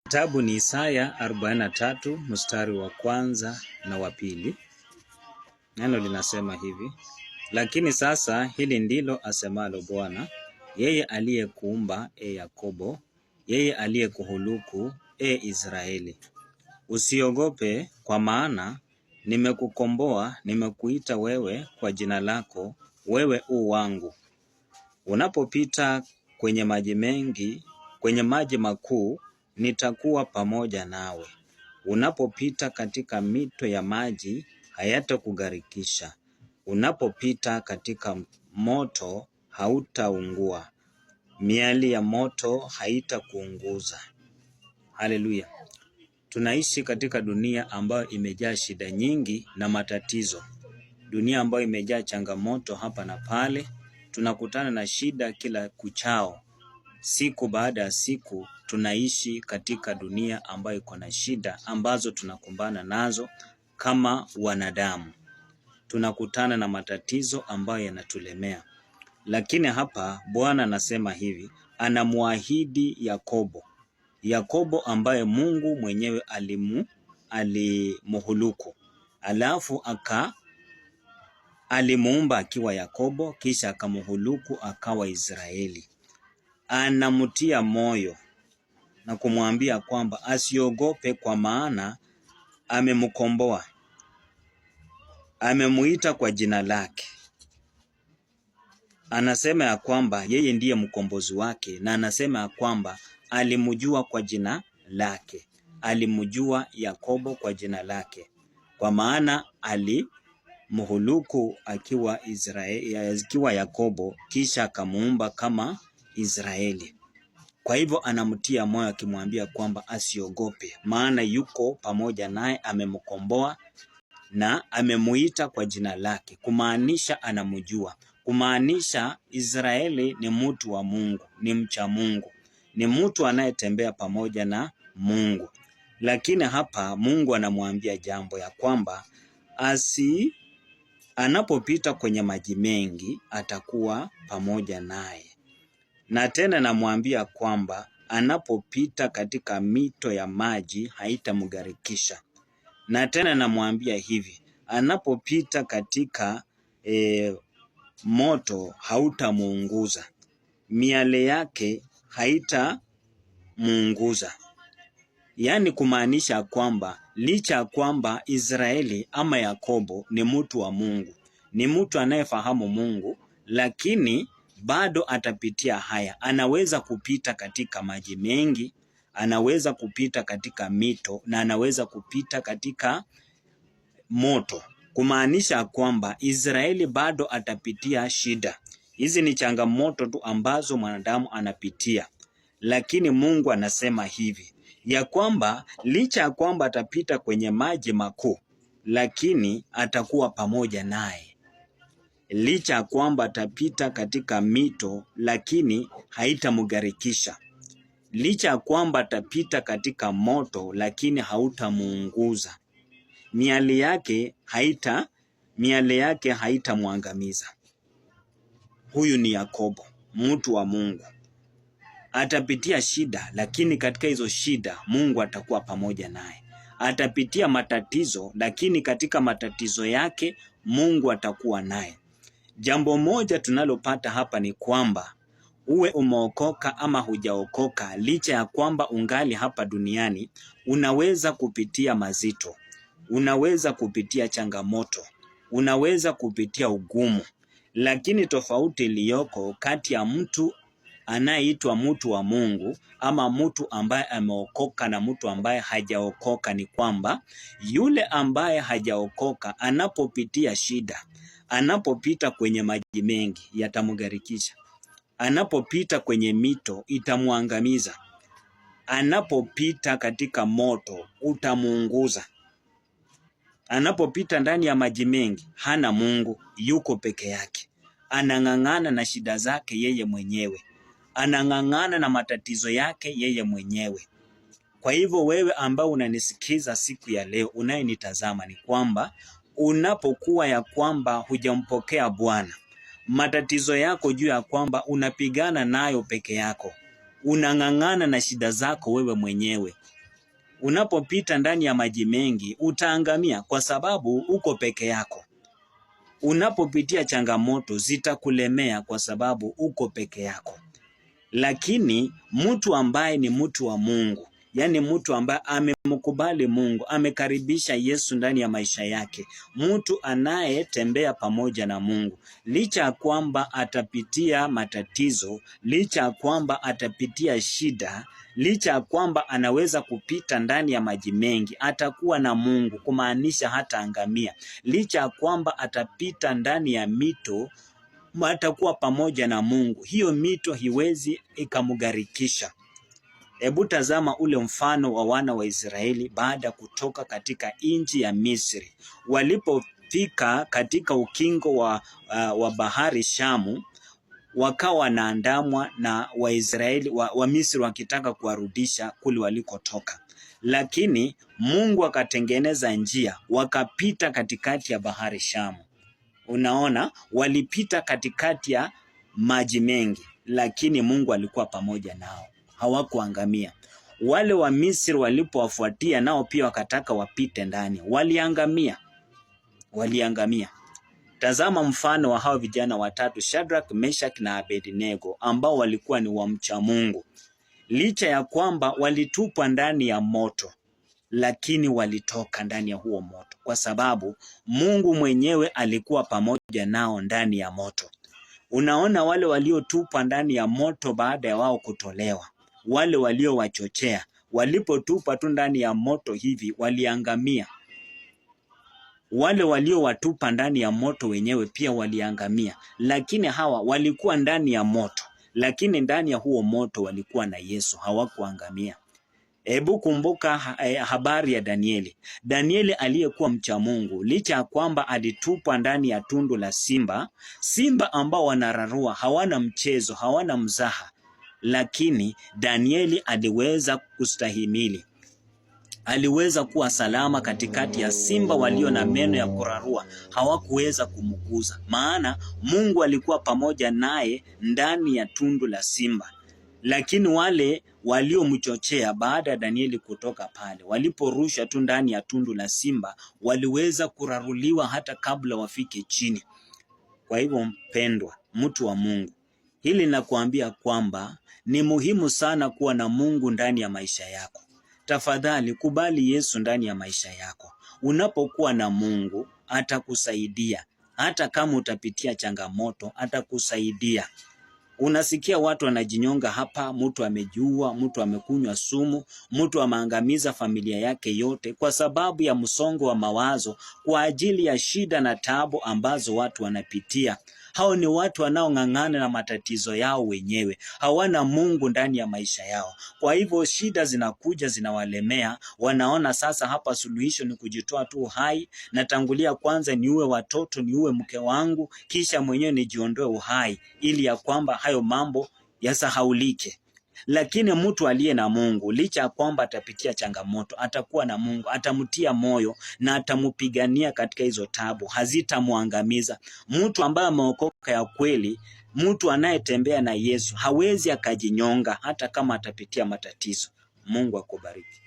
Kitabu ni Isaya 43 mstari wa kwanza na wa pili. Neno linasema hivi: lakini sasa hili ndilo asemalo Bwana, yeye aliyekuumba Yakobo, yeye aliyekuhuluku Israeli. Usiogope, kwa maana nimekukomboa, nimekuita wewe kwa jina lako, wewe u wangu. Unapopita kwenye maji mengi, kwenye maji makuu, nitakuwa pamoja nawe. Unapopita katika mito ya maji, hayatakugharikisha. Unapopita katika moto, hautaungua. Miali ya moto haitakuunguza. Haleluya. Tunaishi katika dunia ambayo imejaa shida nyingi na matatizo. Dunia ambayo imejaa changamoto hapa na pale. Tunakutana na shida kila kuchao. Siku baada ya siku tunaishi katika dunia ambayo iko na shida ambazo tunakumbana nazo kama wanadamu. Tunakutana na matatizo ambayo yanatulemea. Lakini hapa Bwana anasema hivi, anamuahidi Yakobo. Yakobo ambaye Mungu mwenyewe alimuhuluku. Alafu alimuumba akiwa Yakobo, kisha akamuhuluku akawa Israeli. Anamtia moyo na kumwambia kwamba asiogope, kwa maana amemkomboa. Amemuita kwa jina lake. Anasema ya kwamba yeye ndiye mkombozi wake, na anasema ya kwamba alimjua kwa jina lake. Alimjua Yakobo kwa jina lake, kwa maana alimhuluku akiwa Yakobo, kisha akamuumba kama Israeli. Kwa hivyo anamtia moyo akimwambia kwamba asiogope, maana yuko pamoja naye, amemkomboa na amemuita kwa jina lake, kumaanisha anamjua. Kumaanisha Israeli ni mtu wa Mungu, ni mcha Mungu, ni mtu anayetembea pamoja na Mungu. Lakini hapa Mungu anamwambia jambo ya kwamba anapopita kwenye maji mengi atakuwa pamoja naye. Na tena namwambia kwamba anapopita katika mito ya maji haitamgharikisha. Na tena namwambia hivi, anapopita katika moto hautamuunguza. Miale yake haitamuunguza. Yaani kumaanisha kwamba licha kwamba Israeli ama Yakobo ni mtu wa Mungu, ni mtu anayefahamu Mungu, lakini bado atapitia haya. Anaweza kupita katika maji mengi, anaweza kupita katika mito, na anaweza kupita katika moto. Kumaanisha kwamba Israeli bado atapitia shida. Hizi ni changamoto tu ambazo mwanadamu anapitia. Lakini Mungu anasema hivi, ya kwamba licha ya kwamba atapita kwenye maji makuu, lakini atakuwa pamoja naye. Licha ya kwamba atapita katika mito, lakini haitamgharikisha. Licha ya kwamba atapita katika moto, lakini hautamuunguza. Miale yake haitamwangamiza. Huyu ni Yakobo, mtu wa Mungu. Atapitia shida, lakini katika hizo shida Mungu atakuwa pamoja naye. Atapitia matatizo, lakini katika matatizo yake Mungu atakuwa naye. Jambo moja tunalopata hapa ni kwamba uwe umeokoka ama hujaokoka, licha ya kwamba ungali hapa duniani, unaweza kupitia mazito, unaweza kupitia changamoto, unaweza kupitia ugumu. Lakini tofauti iliyoko kati ya mtu anayeitwa mtu wa Mungu ama mtu ambaye ameokoka na mtu ambaye hajaokoka ni kwamba yule ambaye hajaokoka anapopitia shida, anapopita kwenye maji mengi yatamgharikisha. Anapopita kwenye mito itamuangamiza. Anapopita katika moto utamuunguza. Anapopita ndani ya maji mengi hana Mungu, yuko peke yake. Anang'ang'ana na shida zake yeye mwenyewe. Anang'ang'ana na matatizo yake yeye mwenyewe. Kwa hivyo wewe ambao unanisikiza siku ya leo, unayenitazama, ni kwamba unapokuwa ya kwamba hujampokea Bwana, matatizo yako juu ya kwamba unapigana nayo peke yako, unang'ang'ana na shida zako wewe mwenyewe, Unapopita ndani ya maji mengi utaangamia kwa sababu uko peke yako. Unapopitia changamoto zitakulemea kwa sababu uko peke yako. Lakini mtu ambaye ni mtu wa Mungu, yani mtu ambaye amemkubali Mungu, amekaribisha Yesu ndani ya maisha yake, mtu anayetembea pamoja na Mungu, licha ya kwamba atapitia matatizo, licha ya kwamba atapitia shida, licha ya kwamba anaweza kupita ndani ya maji mengi, atakuwa na Mungu, kumaanisha hataangamia. Licha ya kwamba atapita ndani ya mito, atakuwa pamoja na Mungu. Hiyo mito hiwezi ikamgharikisha. Hebu tazama ule mfano wa wana wa Israeli baada ya kutoka katika nchi ya Misri. Walipofika katika ukingo wa bahari Shamu, wakawa wanaandamwa na Waisraeli wa Misri wakitaka kuwarudisha kule walikotoka. Lakini Mungu akatengeneza njia, wakapita katikati ya bahari Shamu. Unaona, walipita katikati ya maji mengi, lakini Mungu alikuwa pamoja nao, hawakuangamia. Wale wa Misri walipowafuatia nao pia wakataka wapite ndani, waliangamia. Tazama mfano wa hao vijana watatu, Shadrach, Meshach na Abednego, ambao walikuwa ni wamcha Mungu. Licha ya kwamba walitupwa ndani ya moto, lakini walitoka ndani ya huo moto kwa sababu Mungu mwenyewe alikuwa pamoja nao ndani ya moto. Unaona, wale waliotupwa ndani ya moto baada ya wao kutolewa, wale waliowachochea, walipotupwa tu ndani ya moto hivi waliangamia. Wale waliowatupa ndani ya moto wenyewe pia waliangamia, lakini hawa walikuwa ndani ya moto, lakini ndani ya huo moto walikuwa na Yesu, hawakuangamia. Hebu kumbuka habari ya Danieli. Danieli aliyekuwa mcha Mungu, licha ya kwamba alitupwa ndani ya tundu la simba ambao wanararua, hawana mchezo, hawana mzaha, lakini Danieli aliweza kustahimili. Aliweza kuwa salama katikati ya simba walio na meno ya kurarua, hawakuweza kumguza, maana Mungu alikuwa pamoja naye ndani ya tundu la simba. Lakini wale waliomchochea baada ya Danieli kutoka pale, waliporusha tu ndani ya tundu la simba, waliweza kuraruliwa hata kabla wafike chini. Kwa hivyo mpendwa, mtu wa Mungu, hili nakuambia kwamba ni muhimu sana kuwa na Mungu ndani ya maisha yako. Tafadhali kubali Yesu ndani ya maisha yako. Unapokuwa na Mungu, atakusaidia. Hata kama utapitia changamoto, atakusaidia. Unasikia watu wanajinyonga hapa, mtu amejiua, mtu amekunywa sumu, mtu ameangamiza familia yake yote kwa sababu ya msongo wa mawazo, kwa ajili ya shida na taabu ambazo watu wanapitia. Hao ni watu wanaong'ang'ana na matatizo yao wenyewe, hawana Mungu ndani ya maisha yao. Kwa hivyo shida zinakuja, zinawalemea, wanaona sasa hapa suluhisho ni kujitoa tu uhai, natangulia kwanza niue watoto, niue mke wangu, kisha mwenyewe nijiondoe uhai, ili ya kwamba hayo mambo yasahaulike. Lakini mtu aliye na Mungu, licha ya kwamba atapitia changamoto, atakuwa na Mungu, atamtia moyo na atamupigania katika hizo tabu, hazitamuangamiza. Mtu ambaye ameokoka ya kweli, mtu anayetembea na Yesu, hawezi akajinyonga hata kama atapitia matatizo. Mungu akubariki.